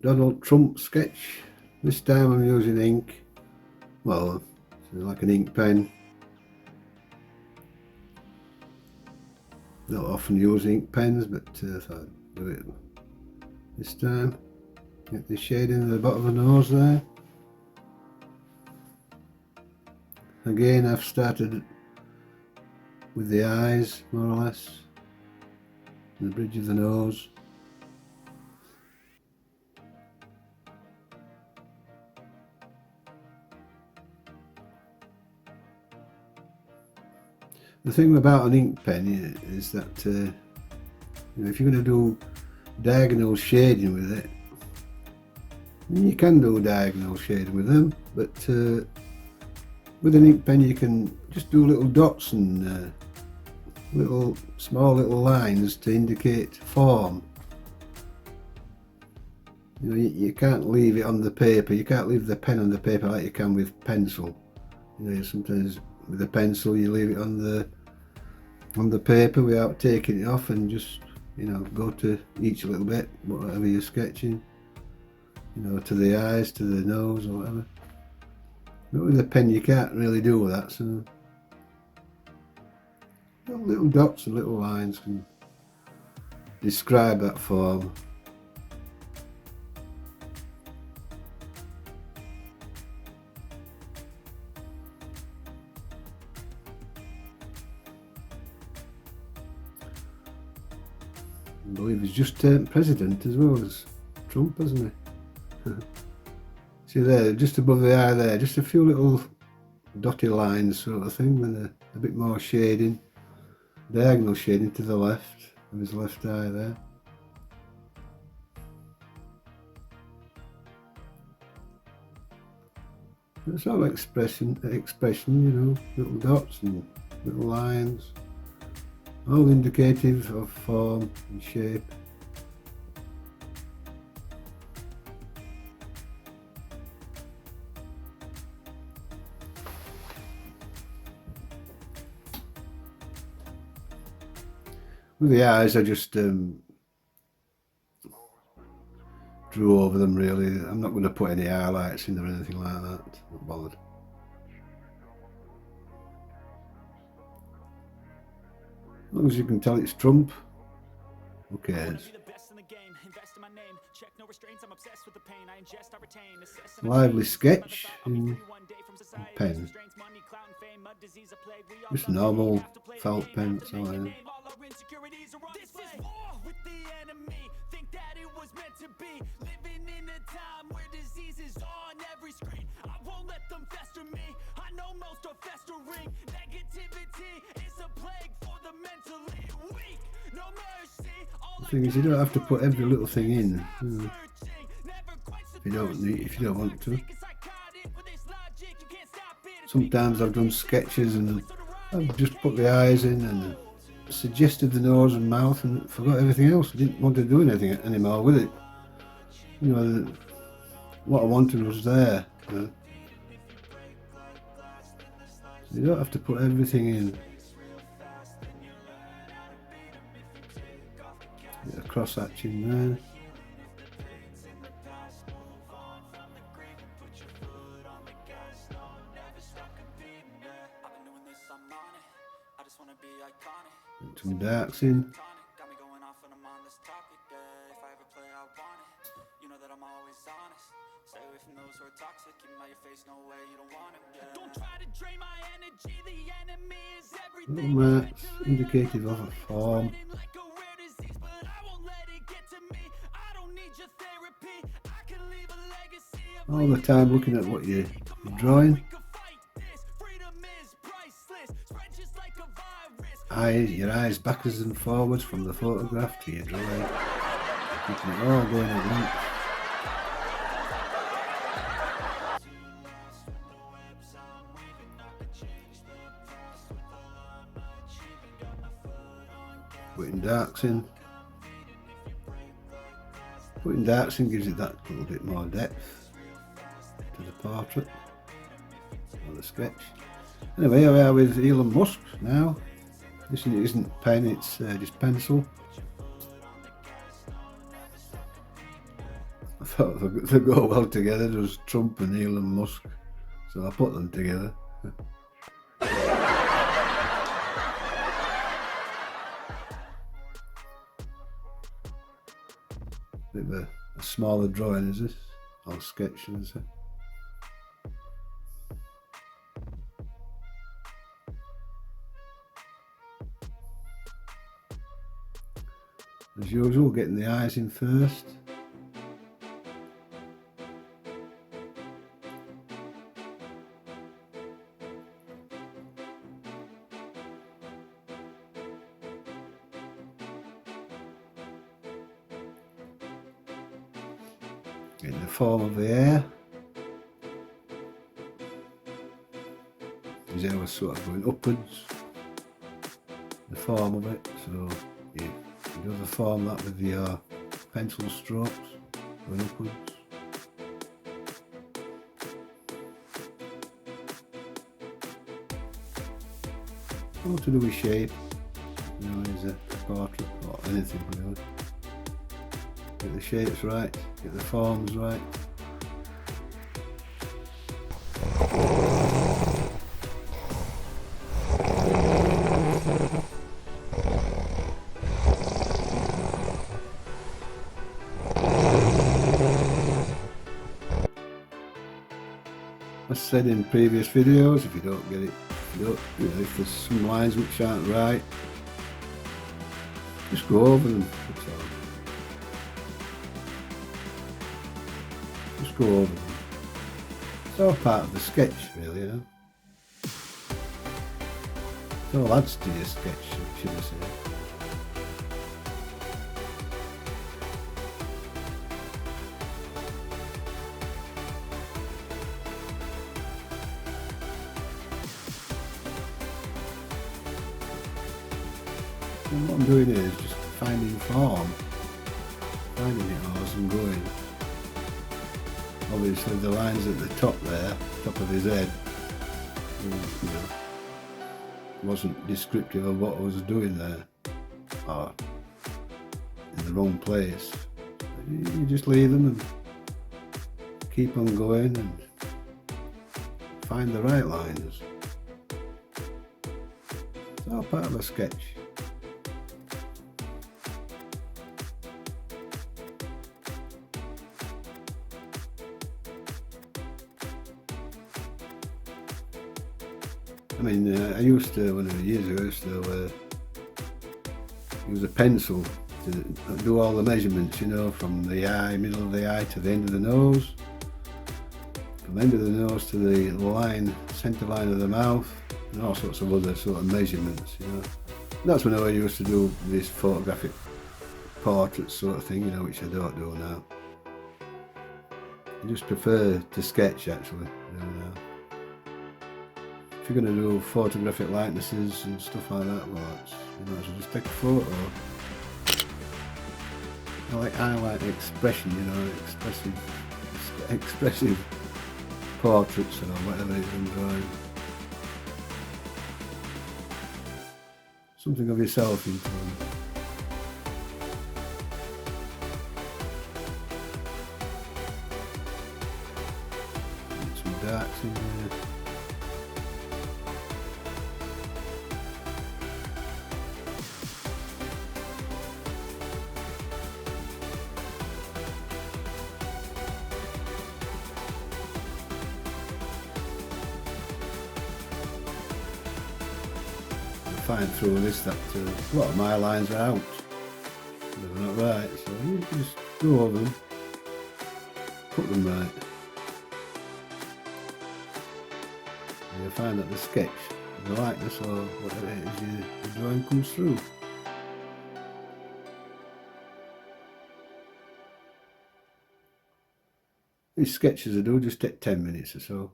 Donald Trump sketch. This time I'm using ink. Well, like an ink pen. Don't often use ink pens, but I thought I'd do it this time. Get the shading at the bottom of the nose there. Again, I've started with the eyes, more or less, the bridge of the nose. The thing about an ink pen is that you know, if you're going to do diagonal shading with it, you can do diagonal shading with them, but with an ink pen you can just do little dots and small little lines to indicate form. You know, you can't leave it on the paper, you can't leave the pen on the paper like you can with pencil. You know, sometimes with a pencil you leave it on the paper without taking it off and just, you know, go to each little bit, whatever you're sketching, you know, to the eyes, to the nose or whatever. But with a pen you can't really do that, so little dots and little lines can describe that form. I believe he's just turned president as well as Trump, hasn't he? See there, just above the eye there, just a few little dotty lines sort of thing with a bit more shading, diagonal shading to the left of his left eye there. It's all expression, you know, little dots and little lines, all indicative of form and shape. With the eyes, I just drew over them really. I'm not going to put any highlights in there or anything like that. Not bothered. As long as you can tell it's Trump, who cares? Lively sketch in pen. Just normal felt pen, that's all I know. The thing is, you don't have to put every little thing in, you know, if you don't want to. Sometimes I've done sketches and I've just put the eyes in and suggested the nose and mouth and forgot everything else. I didn't want to do anything anymore with it. You know, what I wanted was there. You know. You don't have to put everything in. Bit of cross hatching there. Put some darks in. Little marks indicative of a form. All the time looking at what you're drawing. Your eyes backwards and forwards from the photograph to your drawing. Keeping it all going at once. Putting darks in. Putting darks in gives it that little bit more depth to the portrait or the sketch. Anyway, here we are with Elon Musk now. This isn't pen, it's just pencil. thought they go well together, there's Trump and Elon Musk, so I put them together. Bit of a smaller drawing is this, or sketch is it? As usual, getting the eyes in first. Getting the form of the hair. His hair was sort of going upwards. The form of it, so you do the form that with your pencil strokes going upwards. All to do with shape, you know, is a portrait or anything really. Get the shapes right, get the forms right. As said in previous videos, if you don't get it, if there's some lines which aren't right, just go over them. That's all. Just go over them. It's all part of the sketch, really, you know. It all adds to your sketch, should I say. And what I'm doing here is just finding form, finding it as I'm going. Obviously the lines at the top there, top of his head, you know, wasn't descriptive of what I was doing there, or in the wrong place. You just leave them and keep on going and find the right lines. It's all part of a sketch. I mean, I used to, when I was years ago, I used to use a pencil to do all the measurements, you know, from the eye, middle of the eye to the end of the nose, from the end of the nose to the line, centre line of the mouth, and all sorts of other sort of measurements, you know. And that's when I used to do this photographic portrait sort of thing, you know, which I don't do now. I just prefer to sketch, actually, you know, now. If you're going to do photographic likenesses and stuff like that, well, you know, so just take a photo. I like expression, you know, expressive portraits or whatever it is I'm drawing. Something of yourself into them. Get some darks in there. Find through this that a lot of my lines are out, they're not right, so you just go over them, put them right, and you'll find that the sketch, the likeness or whatever it is your drawing comes through. These sketches I do just take 10 minutes or so.